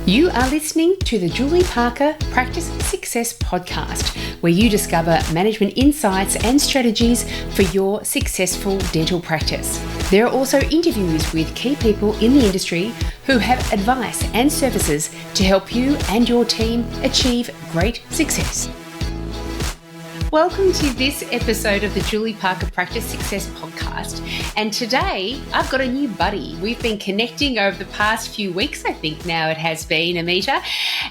You are listening to the Julie Parker Practice Success Podcast, where you discover management insights and strategies for your successful dental practice. There are also interviews with key people in the industry who have advice and services to help you and your team achieve great success. Welcome to this episode of the Julie Parker Practice Success Podcast. And today I've got a new buddy. We've been connecting over the past few weeks, I think now it has been, Ameeta.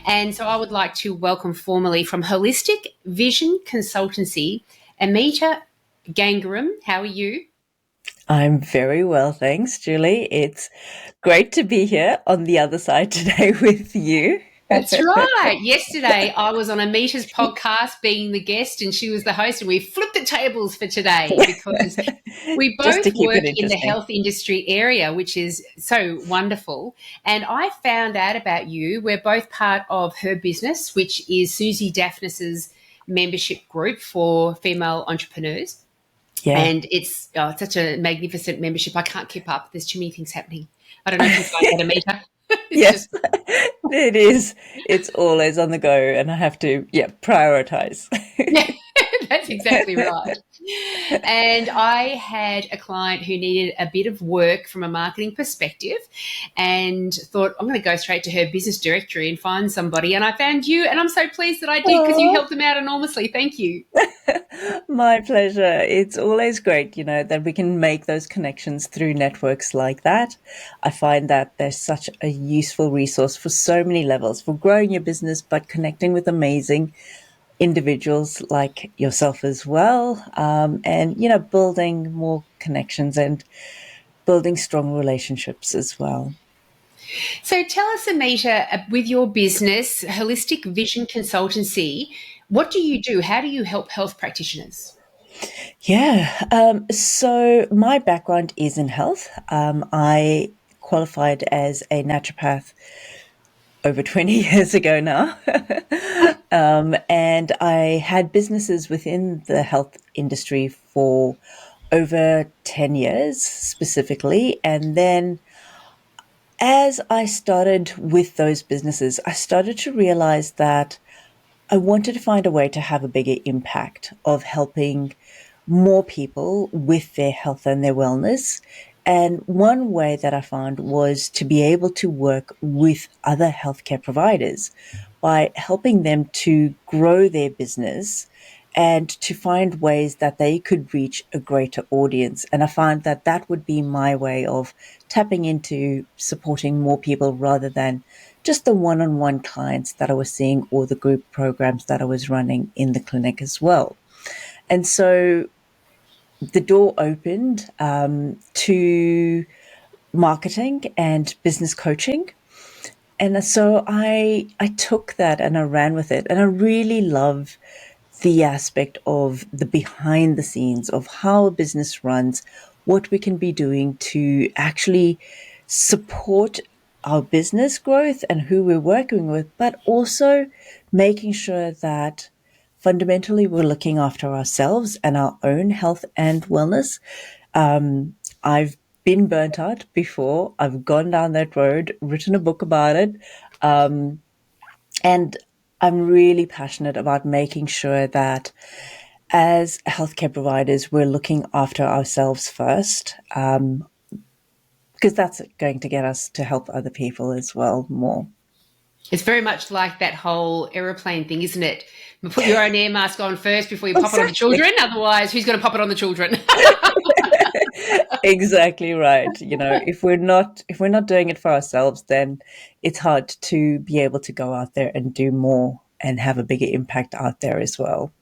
And so I would like to welcome formally from Holistic Vision Consultancy, Ameeta Gangaram. How are you? I'm very well, thanks, Julie. It's great to be here on the other side today with you. That's right. Yesterday, I was on Ameeta's podcast being the guest and she was the host, and we flipped the tables for today because we both work in the health industry area, which is so wonderful. And I found out about you. We're both part of her business, which is Susie Daphnis's membership group for female entrepreneurs. Yeah. And it's such a magnificent membership. I can't keep up. There's too many things happening. I don't know if you find that, Ameeta. Yes, it is. It's always on the go, and I have to, prioritize. Yeah, that's exactly right. And I had a client who needed a bit of work from a marketing perspective and thought, I'm going to go straight to her business directory and find somebody. And I found you, and I'm so pleased that I did because you helped them out enormously. Thank you. My pleasure. It's always great, that we can make those connections through networks like that. I find that there's such a useful resource for so many levels, for growing your business, but connecting with amazing individuals like yourself as well, and building more connections and building strong relationships as well. So tell us, Ameeta, with your business, Holistic Vision Consultancy, what do you do? How do you help health practitioners? So my background is in health. I qualified as a naturopath over 20 years ago now. And I had businesses within the health industry for over 10 years specifically. And then as I started with those businesses, I started to realize that I wanted to find a way to have a bigger impact of helping more people with their health and their wellness. And one way that I found was to be able to work with other healthcare providers by helping them to grow their business and to find ways that they could reach a greater audience. And I found that that would be my way of tapping into supporting more people rather than just the one-on-one clients that I was seeing or the group programs that I was running in the clinic as well. And so the door opened to marketing and business coaching. And so I took that and I ran with it. And I really love the aspect of the behind the scenes of how a business runs, what we can be doing to actually support our business growth and who we're working with, but also making sure that fundamentally we're looking after ourselves and our own health and wellness. I've been burnt out before. I've gone down that road, written a book about it. And I'm really passionate about making sure that as healthcare providers, we're looking after ourselves first, because that's going to get us to help other people as well more. It's very much like that whole aeroplane thing, isn't it? Put your own air mask on first before you pop it on the children. Otherwise, who's going to pop it on the children? Exactly right. If we're not doing it for ourselves, then it's hard to be able to go out there and do more and have a bigger impact out there as well.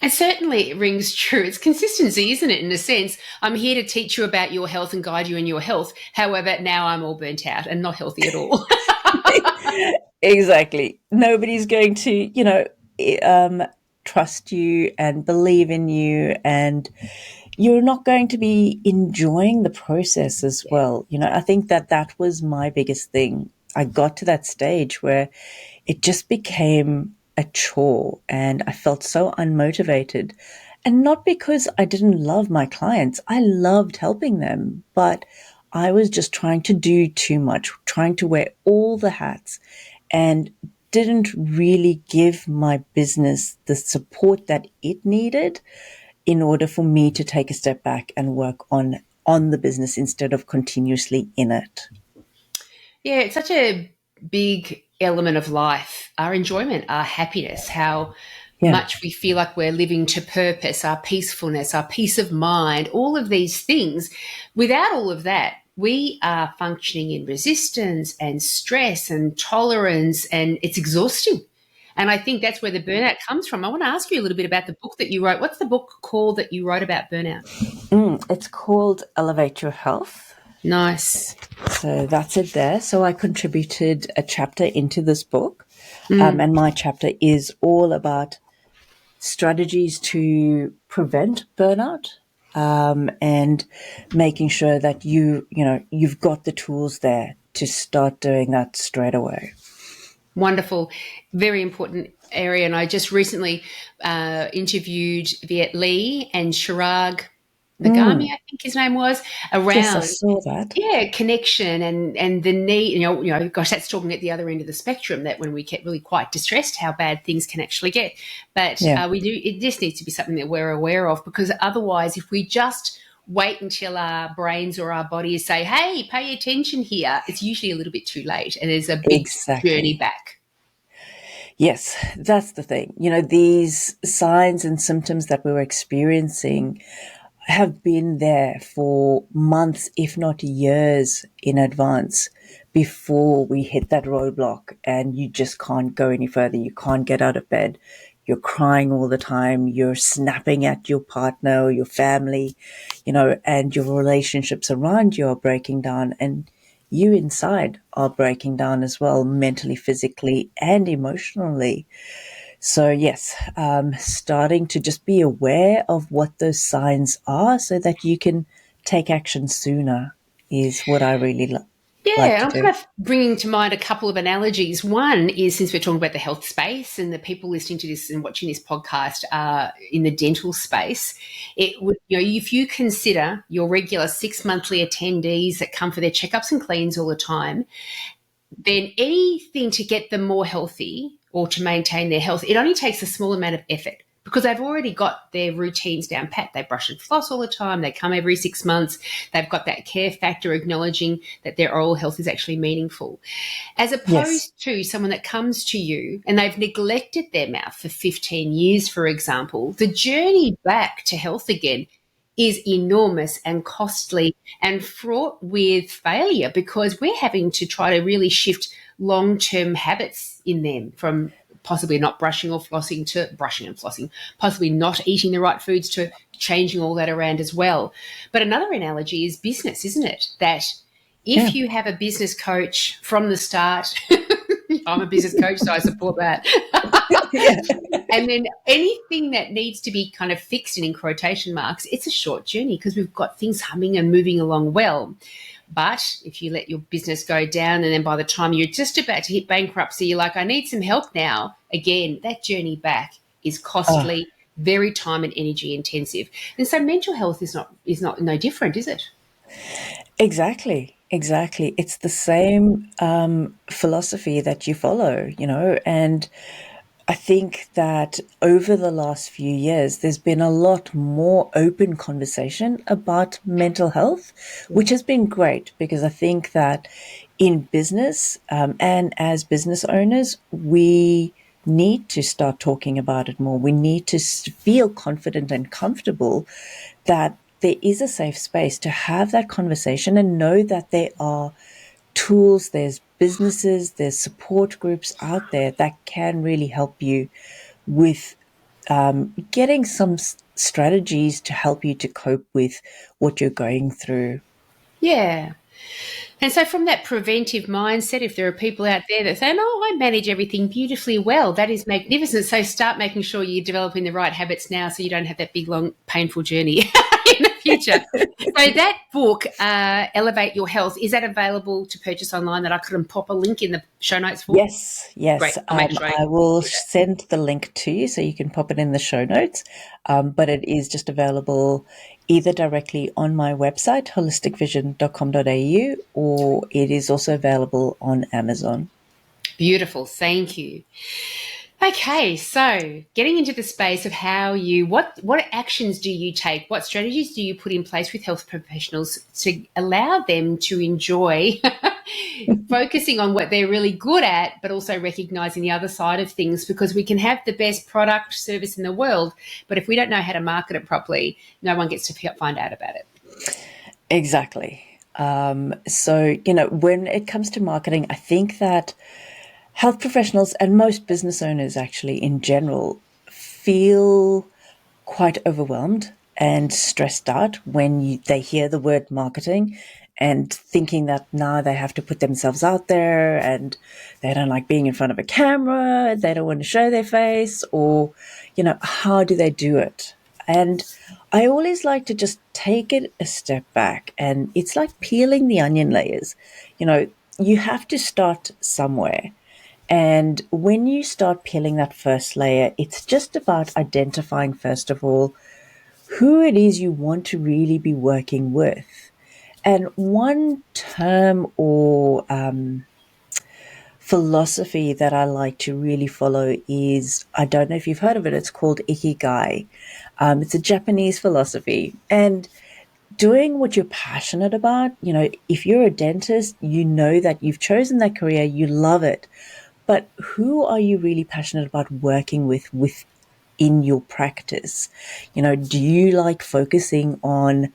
And certainly it rings true. It's consistency, isn't it? In a sense, I'm here to teach you about your health and guide you in your health. However, now I'm all burnt out and not healthy at all. Exactly. Nobody's going to, trust you and believe in you, and you're not going to be enjoying the process as well. I think that was my biggest thing. I got to that stage where it just became a chore and I felt so unmotivated. And not because I didn't love my clients. I loved helping them, but I was just trying to do too much, trying to wear all the hats and didn't really give my business the support that it needed in order for me to take a step back and work on the business instead of continuously in it. Yeah, it's such a big element of life, our enjoyment, our happiness, how Yeah, much we feel like we're living to purpose, our peacefulness, our peace of mind, all of these things. Without all of that, we are functioning in resistance and stress and tolerance, and it's exhausting. And I think that's where the burnout comes from. I want to ask you a little bit about the book that you wrote. What's the book called that you wrote about burnout? it's called Elevate Your Health. Nice. So that's it there. So I contributed a chapter into this book, and my chapter is all about strategies to prevent burnout, and making sure that you've got the tools there to start doing that straight away. Wonderful. Very important area. And I just recently interviewed Viet Lee and Chirag Nagami, I think his name was, Yes, I around saw that. connection and the need. Gosh, that's talking at the other end of the spectrum. That when we get really quite distressed, how bad things can actually get. But Yeah, we do. It just needs to be something that we're aware of, because otherwise, if we just wait until our brains or our bodies say, "Hey, pay attention here," it's usually a little bit too late, and there's a big journey exactly. back. Yes, that's the thing. These signs and symptoms that we were experiencing have been there for months, if not years in advance, before we hit that roadblock and you just can't go any further. You can't get out of bed. You're crying all the time. You're snapping at your partner or your family, and your relationships around you are breaking down, and you inside are breaking down as well, mentally, physically, and emotionally. So yes, starting to just be aware of what those signs are so that you can take action sooner is what I really like Yeah, to I'm do. kind of bringing to mind a couple of analogies. One is, since we're talking about the health space and the people listening to this and watching this podcast are in the dental space, it would, if you consider your regular 6 monthly attendees that come for their checkups and cleans all the time, then anything to get them more healthy or to maintain their health, it only takes a small amount of effort, because they've already got their routines down pat. They brush and floss all the time. They come every 6 months. They've got that care factor, acknowledging that their oral health is actually meaningful. As Yes. opposed to someone that comes to you and they've neglected their mouth for 15 years, for example, the journey back to health again is enormous and costly and fraught with failure, because we're having to try to really shift long-term habits in them, from possibly not brushing or flossing to brushing and flossing, possibly not eating the right foods to changing all that around as well. But another analogy is business, isn't it? That Yeah. if you have a business coach from the start, I'm a business coach, so I support that. Yeah. And then anything that needs to be kind of fixed and in quotation marks, it's a short journey, because we've got things humming and moving along well. But if you let your business go down, and then by the time you're just about to hit bankruptcy, you're like, I need some help now. Again, that journey back is Oh, costly, very time and energy intensive. And so mental health is not no different, is it? exactly. Exactly. It's the same philosophy that you follow, and I think that over the last few years, there's been a lot more open conversation about mental health, which has been great, because I think that in business, and as business owners, we need to start talking about it more. We need to feel confident and comfortable that there is a safe space to have that conversation, and know that there are tools, there's businesses, there's support groups out there that can really help you with getting some strategies to help you to cope with what you're going through. Yeah. And so, from that preventive mindset, if there are people out there that say, "Oh, I manage everything beautifully well," that is magnificent. So, start making sure you're developing the right habits now, so you don't have that big, long, painful journey in the future. So, that book, Elevate Your Health, is that available to purchase online? That I could pop a link in the show notes for? Yes, Great. yes. I'll make sure I I will do that. send the link to you so you can pop it in the show notes. But it is just available either directly on my website, holisticvision.com.au, or it is also available on Amazon. Beautiful. Thank you. Okay, so getting into the space of how you what actions do you take? What strategies do you put in place with health professionals to allow them to enjoy focusing on what they're really good at, but also recognizing the other side of things? Because we can have the best product service in the world, but if we don't know how to market it properly, no one gets to find out about it. Exactly. So, when it comes to marketing, I think that health professionals and most business owners actually in general feel quite overwhelmed and stressed out when they hear the word marketing and thinking that now they have to put themselves out there and they don't like being in front of a camera, they don't want to show their face, or, how do they do it? And I always like to just take it a step back, and it's like peeling the onion layers. You have to start somewhere. And when you start peeling that first layer, it's just about identifying, first of all, who it is you want to really be working with. And one term or philosophy that I like to really follow is, I don't know if you've heard of it, it's called Ikigai. It's a Japanese philosophy. And doing what you're passionate about, if you're a dentist, you know that you've chosen that career, you love it. But who are you really passionate about working with in your practice? Do you like focusing on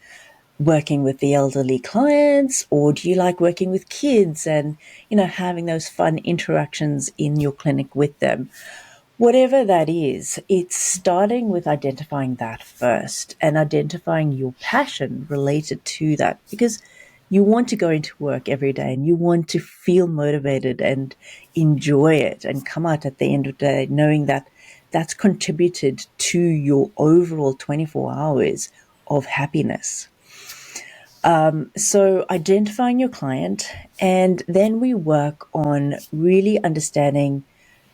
working with the elderly clients, or do you like working with kids and, having those fun interactions in your clinic with them? Whatever that is, it's starting with identifying that first and identifying your passion related to that, because you want to go into work every day and you want to feel motivated and enjoy it and come out at the end of the day knowing that that's contributed to your overall 24 hours of happiness. So identifying your client, and then we work on really understanding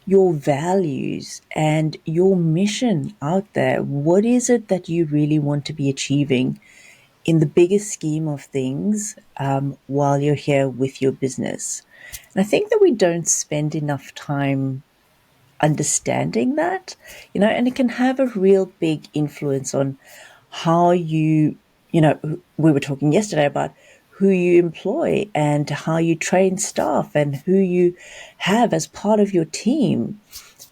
your values and your mission out there. What is it that you really want to be achieving in the bigger scheme of things while you're here with your business? And I think that we don't spend enough time understanding that, and it can have a real big influence on how we were talking yesterday about who you employ and how you train staff and who you have as part of your team.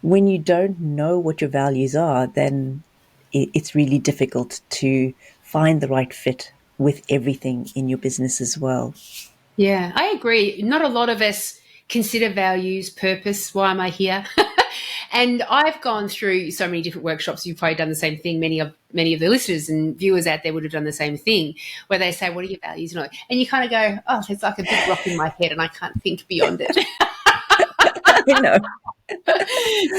When you don't know what your values are, then it's really difficult to find the right fit with everything in your business as well. Yeah, I agree. Not a lot of us consider values, purpose, why am I here? And I've gone through so many different workshops. You've probably done the same thing. Many of the listeners and viewers out there would have done the same thing, where they say, "What are your values?" And you kind of go, "Oh, it's like a big rock in my head, and I can't think beyond it." I know.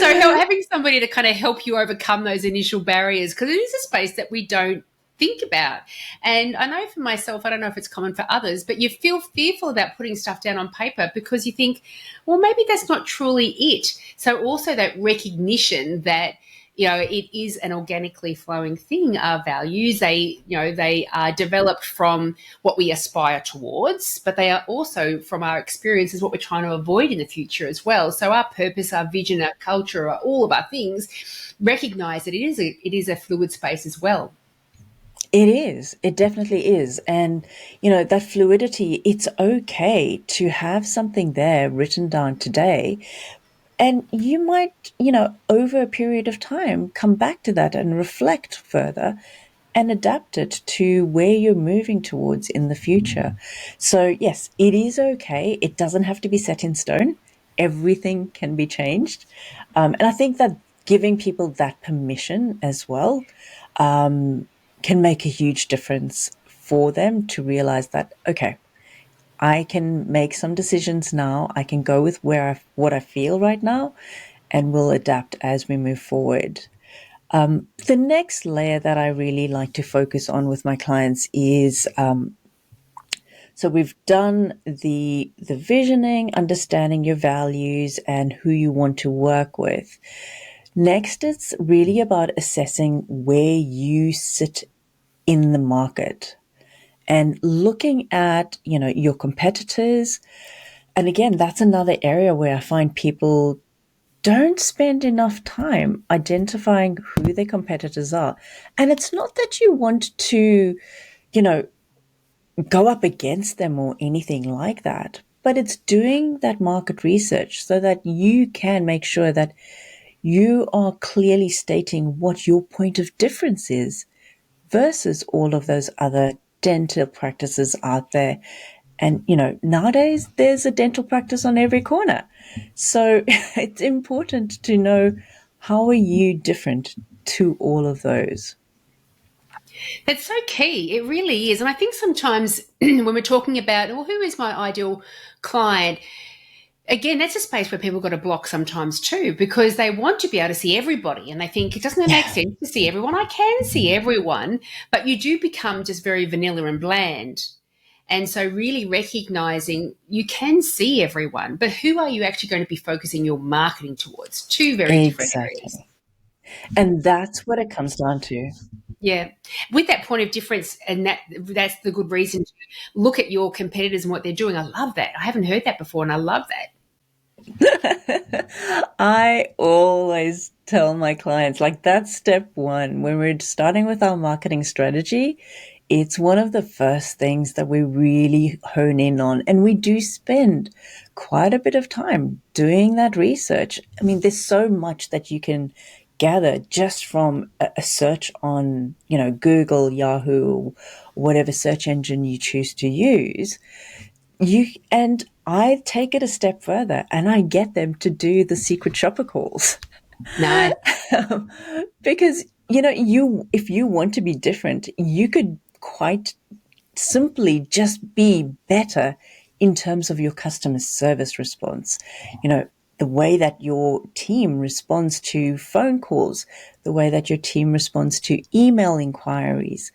So having somebody to kind of help you overcome those initial barriers, because it is a space that we don't think about. And I know for myself, I don't know if it's common for others, but you feel fearful about putting stuff down on paper because you think, well, maybe that's not truly it. So also that recognition that it is an organically flowing thing. Our values, they are developed from what we aspire towards, but they are also from our experiences, what we're trying to avoid in the future as well. So our purpose, our vision, our culture, all of our things, recognize that it is a fluid space as well. It is. It definitely is. And, that fluidity, it's okay to have something there written down today. And you might, over a period of time, come back to that and reflect further and adapt it to where you're moving towards in the future. So, yes, it is okay. It doesn't have to be set in stone. Everything can be changed. And I think that giving people that permission as well can make a huge difference for them to realize that, okay, I can make some decisions now. I can go with what I feel right now, and we'll adapt as we move forward. The next layer that I really like to focus on with my clients is so we've done the visioning, understanding your values and who you want to work with. Next, it's really about assessing where you sit in the market and looking at, your competitors And again, that's another area where I find people don't spend enough time identifying who their competitors are. And it's not that you want to, you know, go up against them or anything like that, but it's doing that market research so that you can make sure that you are clearly stating what your point of difference is versus all of those other dental practices out there. And, nowadays there's a dental practice on every corner. So it's important to know, how are you different to all of those? That's so key. It really is. And I think sometimes when we're talking about, well, who is my ideal client? Again, that's a space where people got to block sometimes too, because they want to be able to see everybody and they think, it doesn't make sense to see everyone. I can see everyone, but you do become just very vanilla and bland. And so really recognizing you can see everyone, but who are you actually going to be focusing your marketing towards? Two very different areas. Exactly. And that's what it comes down to. Yeah. With that point of difference, and that's the good reason to look at your competitors and what they're doing. I love that. I haven't heard that before, and I love that. I always tell my clients, like, that's step one. When we're starting with our marketing strategy, it's one of the first things that we really hone in on. And we do spend quite a bit of time doing that research. I mean, there's so much that you can gather just from a search on, Google, Yahoo, whatever search engine you choose to use. And I take it a step further and I get them to do the secret shopper calls. No. Because, if you want to be different, you could quite simply just be better in terms of your customer service response. The way that your team responds to phone calls, the way that your team responds to email inquiries.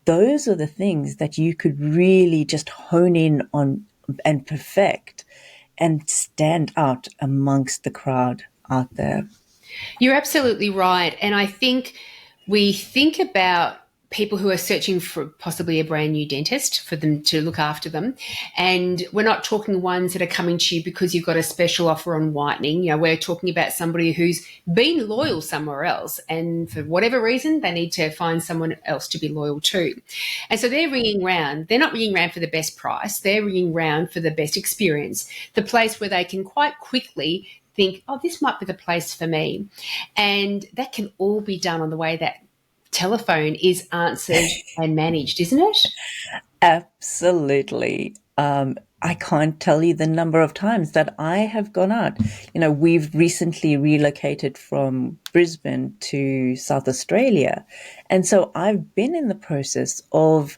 Those are the things that you could really just hone in on and perfect and stand out amongst the crowd out there. You're absolutely right. And I think we think about people who are searching for possibly a brand new dentist for them to look after them. And we're not talking ones that are coming to you because you've got a special offer on whitening. We're talking about somebody who's been loyal somewhere else. And for whatever reason, they need to find someone else to be loyal to. And so they're ringing round. They're not ringing round for the best price. They're ringing round for the best experience, the place where they can quite quickly think, oh, this might be the place for me. And that can all be done on the way that telephone is answered and managed, isn't it? Absolutely. I can't tell you the number of times that I have gone out. We've recently relocated from Brisbane to South Australia. And so I've been in the process of,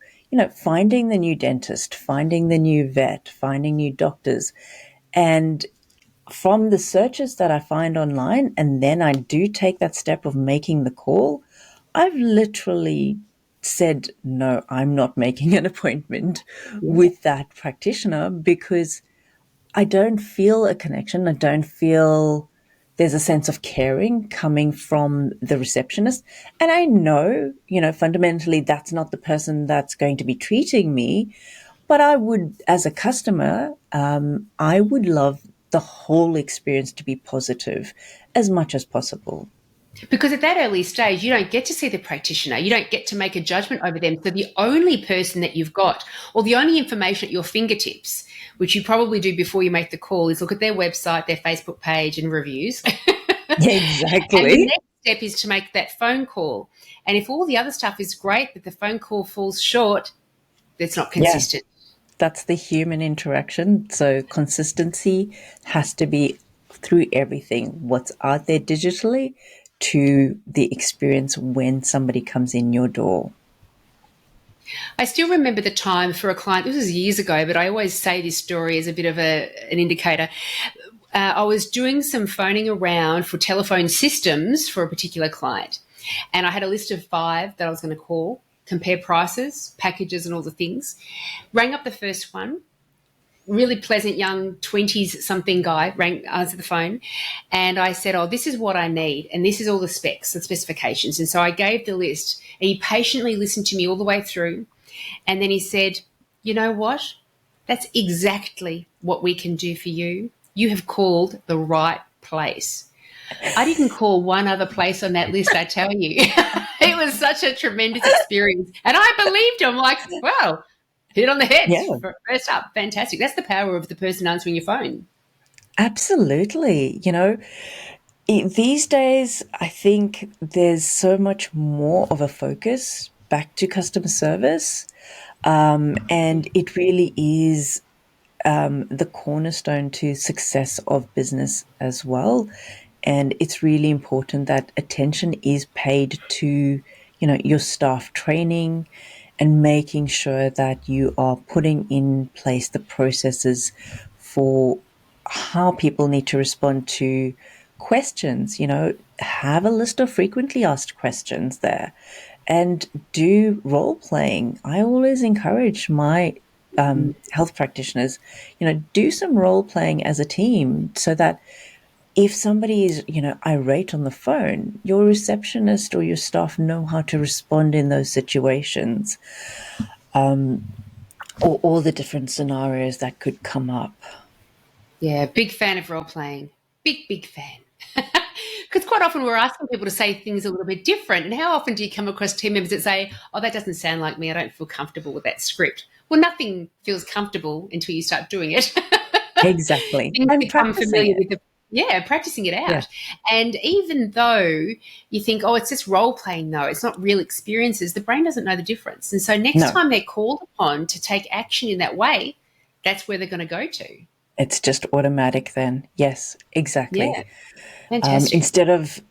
finding the new dentist, finding the new vet, finding new doctors. And from the searches that I find online, and then I do take that step of making the call, I've literally said, no, I'm not making an appointment Yeah. with that practitioner because I don't feel a connection. I don't feel there's a sense of caring coming from the receptionist. And I know, fundamentally that's not the person that's going to be treating me. But I would, as a customer, I would love the whole experience to be positive as much as possible. Because at that early stage, you don't get to see the practitioner. You don't get to make a judgment over them. So the only person that you've got, or the only information at your fingertips, which you probably do before you make the call, is look at their website, their Facebook page, and reviews. And the Exactly. next step is to make that phone call. And if all the other stuff is great, but the phone call falls short, it's not Yeah, consistent. that's the human interaction. So consistency has to be through everything, what's out there digitally to the experience when somebody comes in your door. I still remember the time for a client, this was years ago, but I always say this story as a bit of an indicator. I was doing some phoning around for telephone systems for a particular client. And I had a list of 5 that I was going to call, compare prices, packages, and all the things. Rang up the first one, really pleasant young 20s something guy answered the phone, and I said, oh, this is what I need, and this is all the specs, the specifications. And so I gave the list, and he patiently listened to me all the way through. And then he said, you know what? That's exactly what we can do for you. You have called the right place. I didn't call one other place on that list, I tell you. It was such a tremendous experience. And I believed him, like, wow, hit on the head. Yeah, First up, fantastic. That's the power of the person answering your phone. absolutely. These days, I think there's so much more of a focus back to customer service. And it really is the cornerstone to success of business as well. And it's really important that attention is paid to, your staff training and making sure that you are putting in place the processes for how people need to respond to questions. Have a list of frequently asked questions there and do role playing. I always encourage my health practitioners, do some role playing as a team so that if somebody is, irate on the phone, your receptionist or your staff know how to respond in those situations, or all the different scenarios that could come up. Yeah, big fan of role playing. Big fan. Because quite often we're asking people to say things a little bit different. And how often do you come across team members that say, oh, that doesn't sound like me. I don't feel comfortable with that script. Well, nothing feels comfortable until you start doing it. Exactly. Things And become practicing familiar it. with practicing it Yeah. out. And even though you think, oh, it's just role playing, no, it's not real experiences, the brain doesn't know the difference. And so next No, time they're called upon to take action in that way, that's where they're going to go to. it's just automatic then. Yes, exactly. Yeah, fantastic. Instead of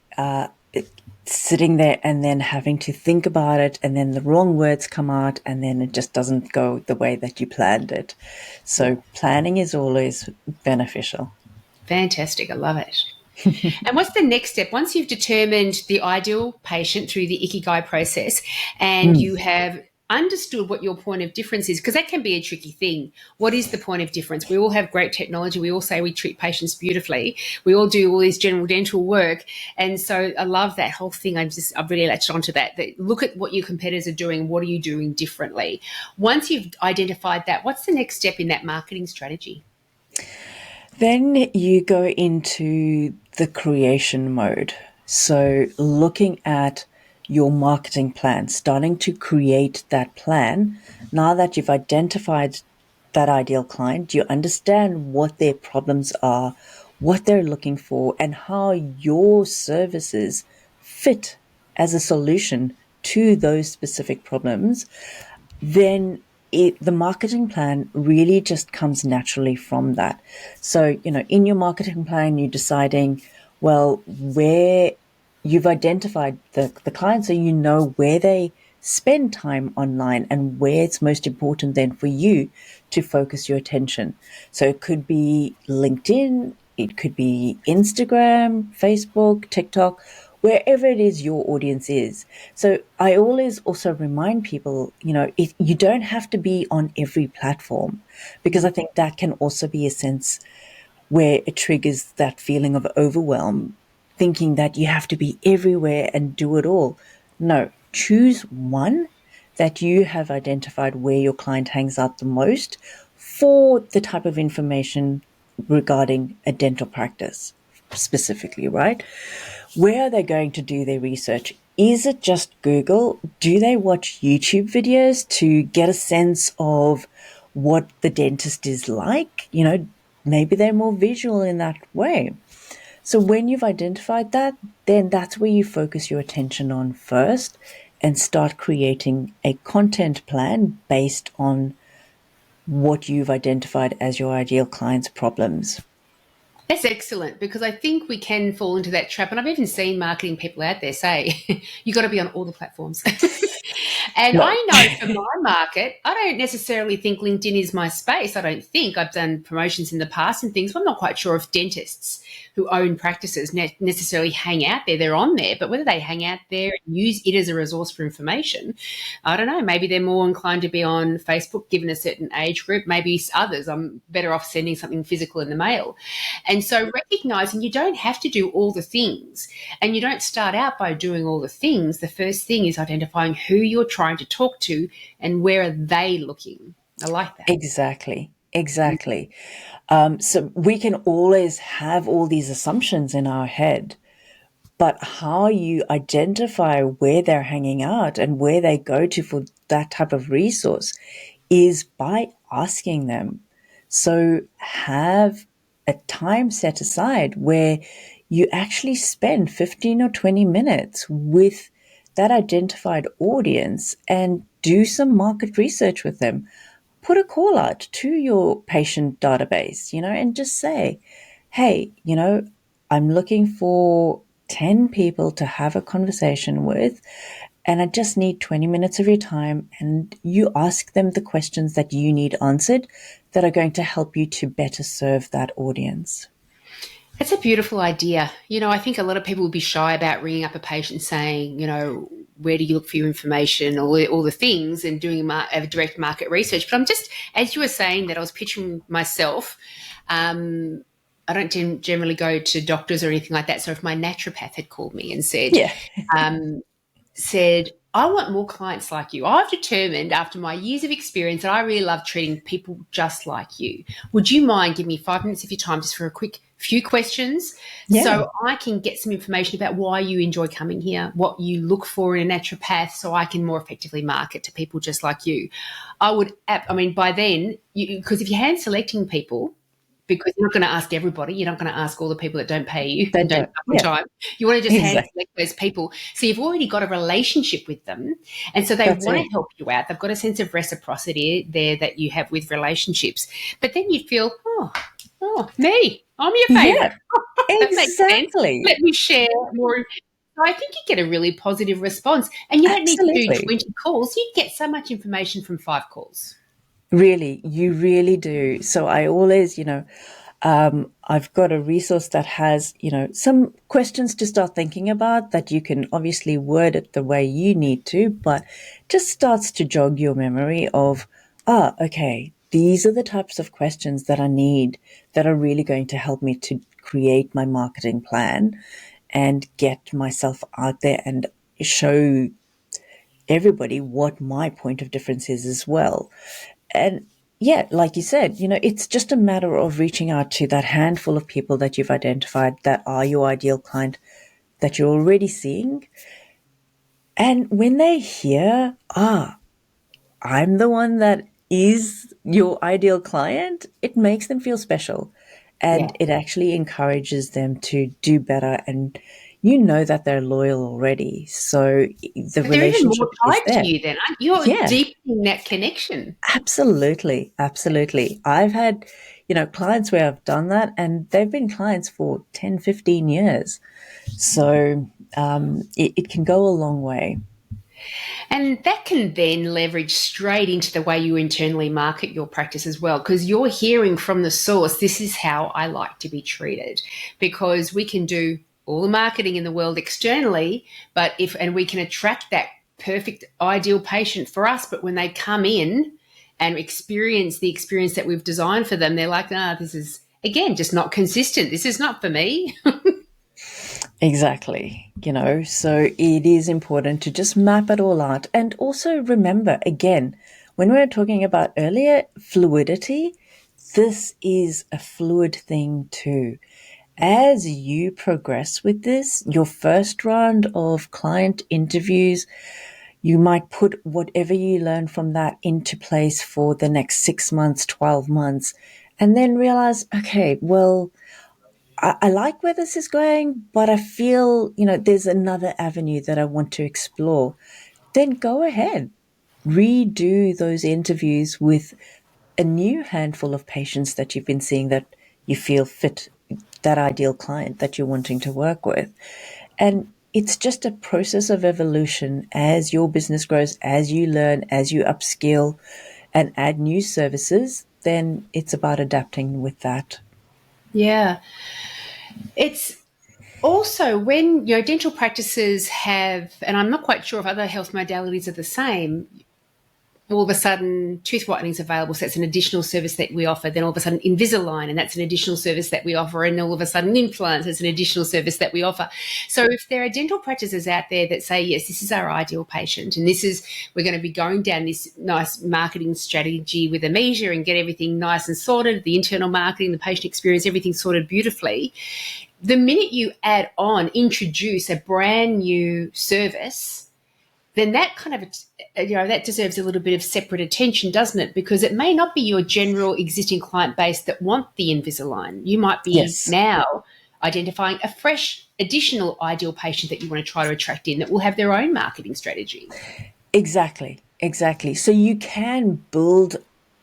sitting there and then having to think about it, and then the wrong words come out, and then it just doesn't go the way that you planned it. Yeah, So planning is always beneficial. fantastic. I love it. And what's the next step? Once you've determined the ideal patient through the Ikigai process and Mm. you have understood what your point of difference is, because that can be a tricky thing. What is the point of difference? We all have great technology. We all say we treat patients beautifully. We all do all this general dental work. And so I love that whole thing. I've really latched onto that. Look at what your competitors are doing. What are you doing differently? Once you've identified that, what's the next step in that marketing strategy? Then you go into the creation mode. So looking at your marketing plan, starting to create that plan. Now that you've identified that ideal client, you understand what their problems are, what they're looking for, and how your services fit as a solution to those specific problems. Then the marketing plan really just comes naturally from that. So, in your marketing plan, you're deciding, well, where you've identified the client, so you know where they spend time online and where it's most important then for you to focus your attention. So it could be LinkedIn, it could be Instagram, Facebook, TikTok, wherever it is your audience is. So I always also remind people, you don't have to be on every platform, because I think that can also be a sense where it triggers that feeling of overwhelm, thinking that you have to be everywhere and do it all. No, choose one that you have identified where your client hangs out the most for the type of information regarding a dental practice specifically, right? Where are they going to do their research? Is it just Google? Do they watch YouTube videos to get a sense of what the dentist is like? Maybe they're more visual in that way. So when you've identified that, then that's where you focus your attention on first and start creating a content plan based on what you've identified as your ideal client's problems. That's excellent, because I think we can fall into that trap. And I've even seen marketing people out there say, you've got to be on all the platforms. And No. I know for my market, I don't necessarily think LinkedIn is my space. I don't think I've done promotions in the past and things. But I'm not quite sure if dentists who own practices necessarily hang out there. They're on there, but whether they hang out there and use it as a resource for information, I don't know. Maybe they're more inclined to be on Facebook, given a certain age group. Maybe others, I'm better off sending something physical in the mail. And so recognizing you don't have to do all the things, and you don't start out by doing all the things. The first thing is identifying who you're trying to talk to and where are they looking. I like that. Exactly. exactly. So we can always have all these assumptions in our head, but how you identify where they're hanging out and where they go to for that type of resource is by asking them. So have a time set aside where you actually spend 15 or 20 minutes with that identified audience and do some market research with them. Put a call out to your patient database, and just say, hey, I'm looking for 10 people to have a conversation with, and I just need 20 minutes of your time. And you ask them the questions that you need answered that are going to help you to better serve that audience. It's a beautiful idea. I think a lot of people would be shy about ringing up a patient saying, where do you look for your information, all the things, and doing a direct market research. But I'm just, as you were saying that, I was picturing myself. I don't generally go to doctors or anything like that. So if my naturopath had called me and Yeah. said, I want more clients like you. I've determined after my years of experience that I really love treating people just like you. Would you mind giving me 5 minutes of your time just for a quick few questions Yeah. so I can get some information about why you enjoy coming here, what you look for in a naturopath, so I can more effectively market to people just like you? By then, because if you're hand selecting people, because you're not going to ask everybody. You're not going to ask all the people that don't pay you and That don't don't. come on Yeah. time. You want to just hand Exactly. select those people. So you've already got a relationship with them. And so they That's want to it. help you out. They've got a sense of reciprocity there that you have with relationships. But then you feel, me, I'm your favourite. Yeah. That makes sense. Exactly. Let me share more. So I think you get a really positive response. And you don't need to do Absolutely. 20 calls. You get so much information from 5 calls. Really, you really do. So I always, I've got a resource that has, some questions to start thinking about that you can obviously word it the way you need to, but just starts to jog your memory of, okay, these are the types of questions that I need that are really going to help me to create my marketing plan and get myself out there and show everybody what my point of difference is as well. And yeah, like you said, it's just a matter of reaching out to that handful of people that you've identified that are your ideal client that you're already seeing. And when they hear, I'm the one that is your ideal client, it makes them feel special. Yeah. And it actually encourages them to do better. And that they're loyal already. So the But they're even more relationship is tied to there. you then, aren't you? You're Yeah. deepening that connection. Absolutely, absolutely. I've had, clients where I've done that and they've been clients for 10, 15 years. So it can go a long way. And that can then leverage straight into the way you internally market your practice as well, because you're hearing from the source, this is how I like to be treated. Because we can do all the marketing in the world externally, and we can attract that perfect ideal patient for us, but when they come in and experience the experience that we've designed for them, they're like, this is again just not consistent. This is not for me. Exactly. So it is important to just map it all out. And also remember, again, when we were talking about earlier, fluidity, this is a fluid thing too. As you progress with this, your first round of client interviews, you might put whatever you learn from that into place for the next 6 months, 12 months, and then realize, okay, well, I like where this is going, but I feel, there's another avenue that I want to explore. Then go ahead, redo those interviews with a new handful of patients that you've been seeing that you feel fit that ideal client that you're wanting to work with. And it's just a process of evolution as your business grows, as you learn, as you upskill and add new services, then it's about adapting with that. Yeah. It's also when dental practices have, and I'm not quite sure if other health modalities are the same, all of a sudden tooth whitening is available, so that's an additional service that we offer. Then all of a sudden Invisalign, and that's an additional service that we offer. And all of a sudden implants is an additional service that we offer. So if there are dental practices out there that say, yes, this is our ideal patient, and we're going to be going down this nice marketing strategy with Ameeta and get everything nice and sorted, the internal marketing, the patient experience, everything sorted beautifully. The minute you introduce a brand new service, then that kind of, that deserves a little bit of separate attention, doesn't it? Because it may not be your general existing client base that want the Invisalign. You might be now identifying a fresh, additional ideal patient that you want to try to attract in that will have their own marketing strategy. Exactly. So you can build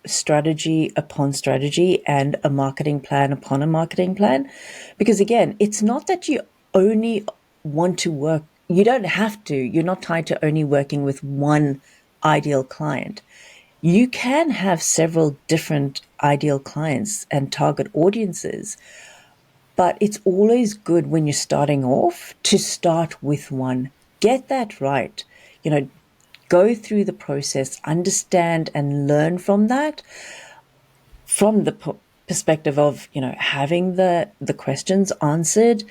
strategy upon strategy and a marketing plan upon a marketing plan. Because again, it's not that you only want to work, you don't have to, you're not tied to only working with one ideal client. You can have several different ideal clients and target audiences, but it's always good when you're starting off to start with one. Get that right. Go through the process, understand and learn from that, from the perspective of, having the questions answered,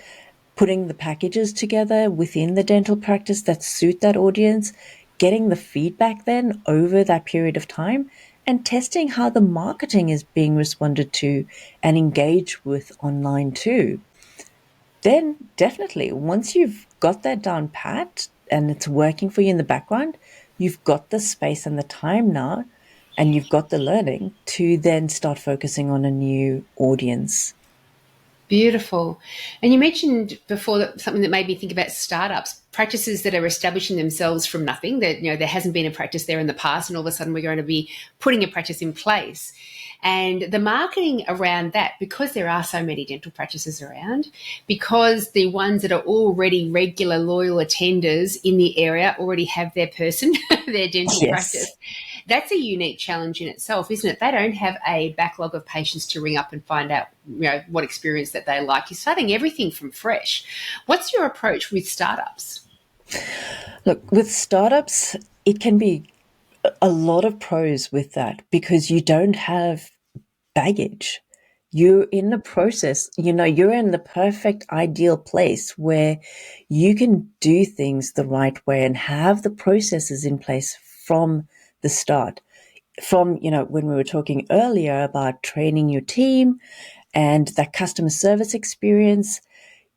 putting the packages together within the dental practice that suit that audience, getting the feedback then over that period of time, and testing how the marketing is being responded to and engaged with online too. Then definitely, once you've got that down pat and it's working for you in the background, you've got the space and the time now, and you've got the learning to then start focusing on a new audience. Beautiful. And you mentioned before that something that made me think about startups, practices that are establishing themselves from nothing, that, there hasn't been a practice there in the past, and all of a sudden we're going to be putting a practice in place. And the marketing around that, because there are so many dental practices around, because the ones that are already regular, loyal attenders in the area already have their person, their dental practice. That's a unique challenge in itself, isn't it? They don't have a backlog of patients to ring up and find out, what experience that they like. You're starting everything from fresh. What's your approach with startups? Look, with startups, it can be a lot of pros with that because you don't have baggage. You're in the process, you're in the perfect ideal place where you can do things the right way and have the processes in place from the start. From, when we were talking earlier about training your team and that customer service experience,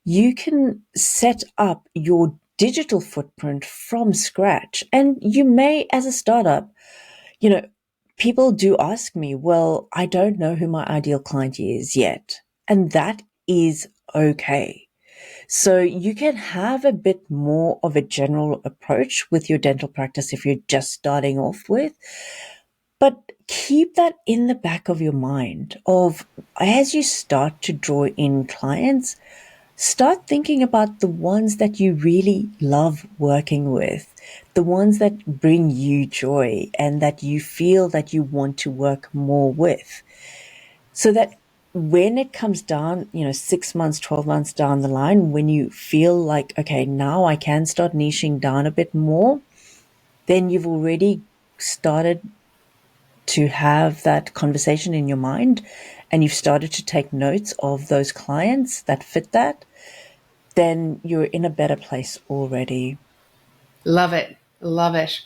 you can set up your digital footprint from scratch. And you may, as a startup, people do ask me, well, I don't know who my ideal client is yet. And that is okay. So you can have a bit more of a general approach with your dental practice if you're just starting off with. But keep that in the back of your mind of, as you start to draw in clients, start thinking about the ones that you really love working with, the ones that bring you joy and that you feel that you want to work more with. So that when it comes down, 6 months, 12 months down the line, when you feel like, okay, now I can start niching down a bit more, then you've already started to have that conversation in your mind and you've started to take notes of those clients that fit that, then you're in a better place already. Love it. Love it.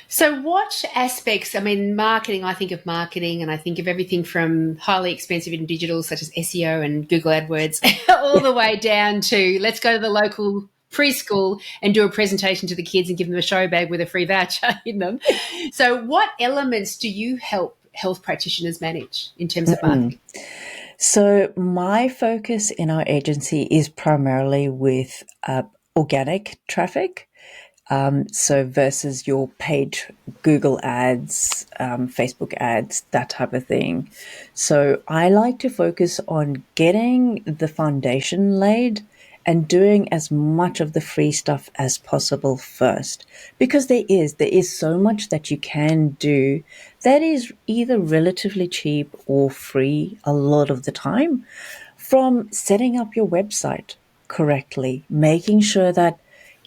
So what aspects, marketing, I think of marketing and I think of everything from highly expensive in digital, such as SEO and Google AdWords, all the way down to let's go to the local preschool and do a presentation to the kids and give them a show bag with a free voucher in them. So what elements do you help health practitioners manage in terms of marketing? So my focus in our agency is primarily with organic traffic. So versus your paid Google ads, Facebook ads, that type of thing. So I like to focus on getting the foundation laid and doing as much of the free stuff as possible first, because there is so much that you can do that is either relatively cheap or free a lot of the time, from setting up your website correctly, making sure that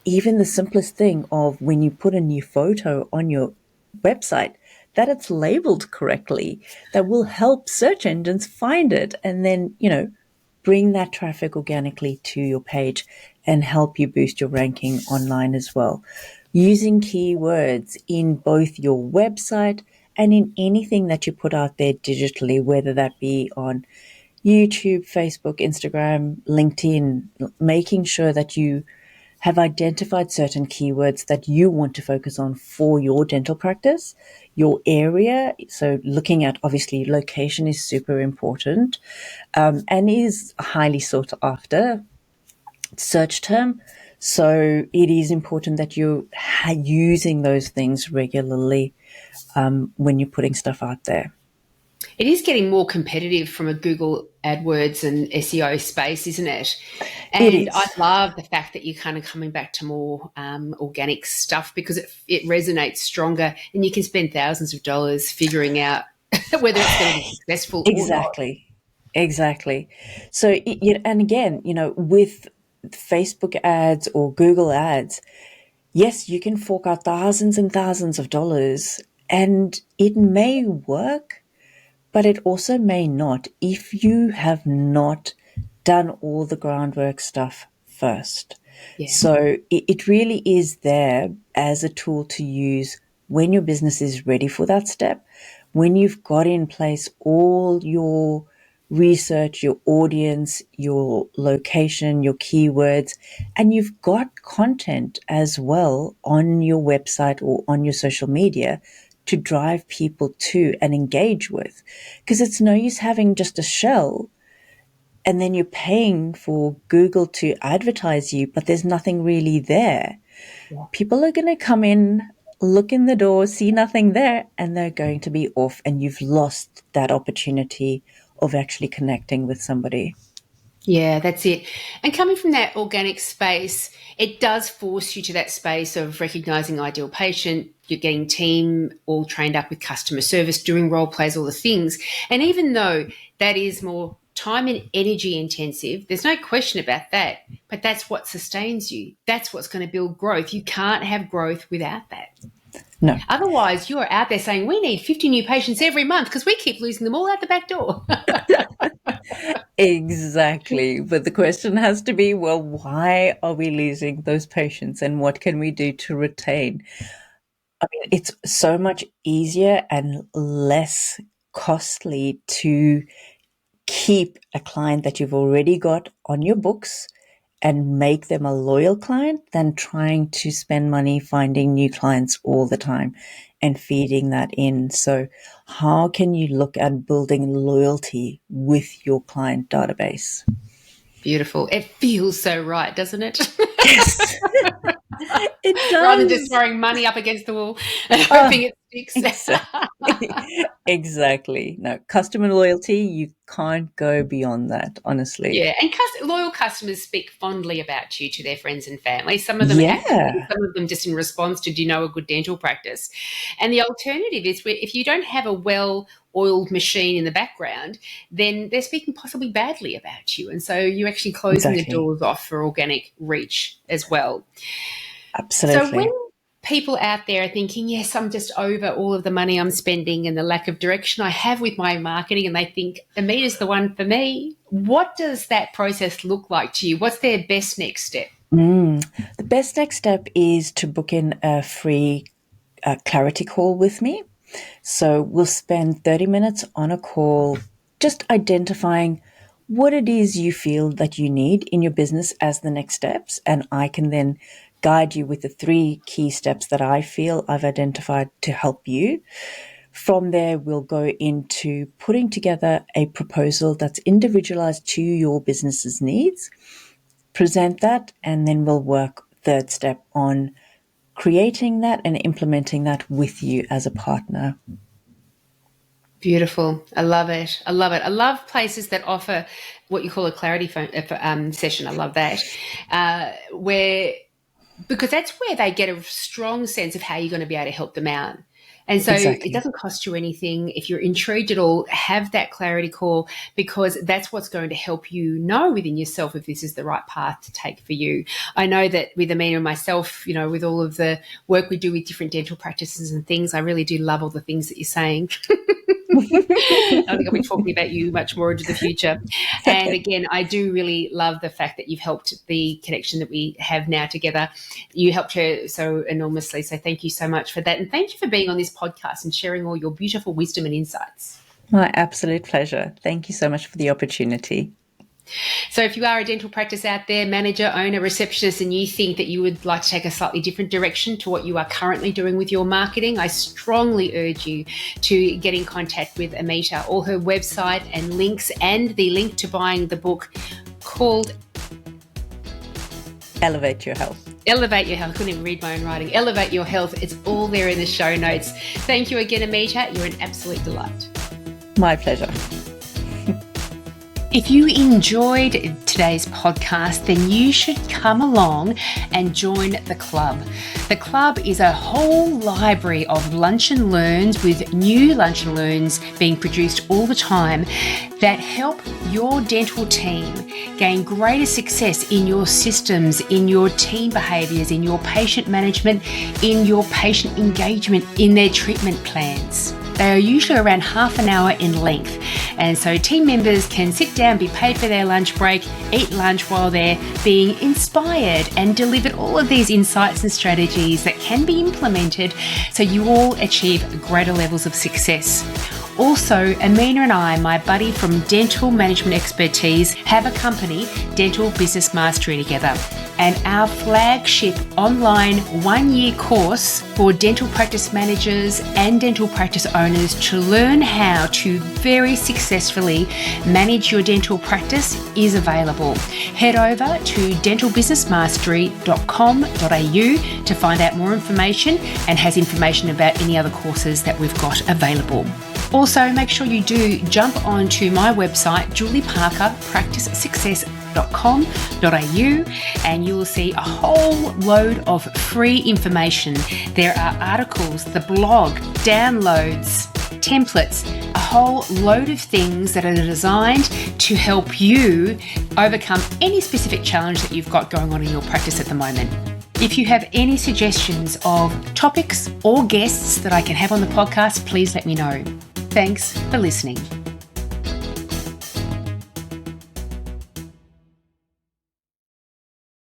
even the simplest thing of when you put a new photo on your website, that it's labeled correctly, that will help search engines find it and then, bring that traffic organically to your page and help you boost your ranking online as well. Using keywords in both your website and in anything that you put out there digitally, whether that be on YouTube, Facebook, Instagram, LinkedIn, making sure that you have identified certain keywords that you want to focus on for your dental practice, your area. So looking at, obviously, location is super important, and is a highly sought after search term. So it is important that you're using those things regularly when you're putting stuff out there. It is getting more competitive from a Google AdWords and SEO space, isn't it? It And I is. love the fact that you're kind of coming back to more organic stuff, because it resonates stronger, and you can spend thousands of dollars figuring out whether it's going to be successful or not. Exactly. Exactly. So, and again, with Facebook ads or Google ads, yes, you can fork out thousands and thousands of dollars and it may work, but it also may not if you have not done all the groundwork stuff first. Yeah. So it really is there as a tool to use when your business is ready for that step, when you've got in place all your research, your audience, your location, your keywords, and you've got content as well on your website or on your social media to drive people to and engage with. Because it's no use having just a shell and then you're paying for Google to advertise you, but there's nothing really there. Yeah. People are going to come in, look in the door, see nothing there, and they're going to be off, and you've lost that opportunity of actually connecting with somebody. Yeah, that's it. And coming from that organic space, it does force you to that space of recognizing ideal patient. You're getting team all trained up with customer service, doing role plays, all the things. And even though that is more time and energy intensive, there's no question about that. But that's what sustains you. That's what's going to build growth. You can't have growth without that. No. Otherwise, you're out there saying, we need 50 new patients every month because we keep losing them all out the back door. Exactly. But the question has to be, well, why are we losing those patients and what can we do to retain? I mean, it's so much easier and less costly to keep a client that you've already got on your books and make them a loyal client than trying to spend money finding new clients all the time and feeding that in. So how can you look at building loyalty with your client database? Beautiful. It feels so right, doesn't it? Yes, it Rather than just does. throwing money up against the wall and Oh, hoping it sticks. exactly. Exactly. No, customer loyalty, you can't go beyond that, honestly. Yeah, and loyal customers speak fondly about you to their friends and family. Some of them actively, Yeah, some of them just in response to, do you know a good dental practice? And the alternative is, if you don't have a well-oiled machine in the background, then they're speaking possibly badly about you. And so you're actually closing the exactly. doors off for organic reach as well. So when Absolutely. people out there are thinking, yes, I'm just over all of the money I'm spending and the lack of direction I have with my marketing, and they think Ameeta's the one for me, what does that process look like to you? What's their best next step? The best next step is to book in a free clarity call with me. So we'll spend 30 minutes on a call just identifying what it is you feel that you need in your business as the next steps. And I can then guide you with the 3 key steps that I feel I've identified to help you. From there, we'll go into putting together a proposal that's individualized to your business's needs, present that, and then we'll work third step on creating that and implementing that with you as a partner. Beautiful. I love it. I love it. I love places that offer what you call a clarity session. I love that. Where Because that's where they get a strong sense of how you're going to be able to help them out. And so Exactly. it doesn't cost you anything. If you're intrigued at all, have that clarity call, because that's what's going to help you know within yourself if this is the right path to take for you. I know that with Ameeta and myself, with all of the work we do with different dental practices and things, I really do love all the things that you're saying. I think I'll be talking about you much more into the future. And again, I do really love the fact that you've helped the connection that we have now together. You helped her so enormously. So thank you so much for that. And thank you for being on this podcast and sharing all your beautiful wisdom and insights. My absolute pleasure. Thank you so much for the opportunity. So if you are a dental practice out there, manager, owner, receptionist, and you think that you would like to take a slightly different direction to what you are currently doing with your marketing, I strongly urge you to get in contact with Ameeta. All her website and links, and the link to buying the book called Elevate Your Health. Elevate Your Health. I couldn't even read my own writing. Elevate Your Health. It's all there in the show notes. Thank you again, Ameeta. You're an absolute delight. My pleasure. If you enjoyed today's podcast, then you should come along and join the club. The club is a whole library of lunch and learns, with new lunch and learns being produced all the time, that help your dental team gain greater success in your systems, in your team behaviours, in your patient management, in your patient engagement, in their treatment plans. They are usually around half an hour in length, and so team members can sit down, be paid for their lunch break, eat lunch while they're being inspired, and delivered all of these insights and strategies that can be implemented so you all achieve greater levels of success. Also, Ameeta and I, my buddy from Dental Management Expertise, have a company, Dental Business Mastery, together. And our flagship online 1-year course for dental practice managers and dental practice owners to learn how to very successfully manage your dental practice is available. Head over to dentalbusinessmastery.com.au to find out more information, and has information about any other courses that we've got available. Also, make sure you do jump onto my website, julieparkerpracticesuccess.com.au, and you will see a whole load of free information. There are articles, the blog, downloads, templates, a whole load of things that are designed to help you overcome any specific challenge that you've got going on in your practice at the moment. If you have any suggestions of topics or guests that I can have on the podcast, please let me know. Thanks for listening.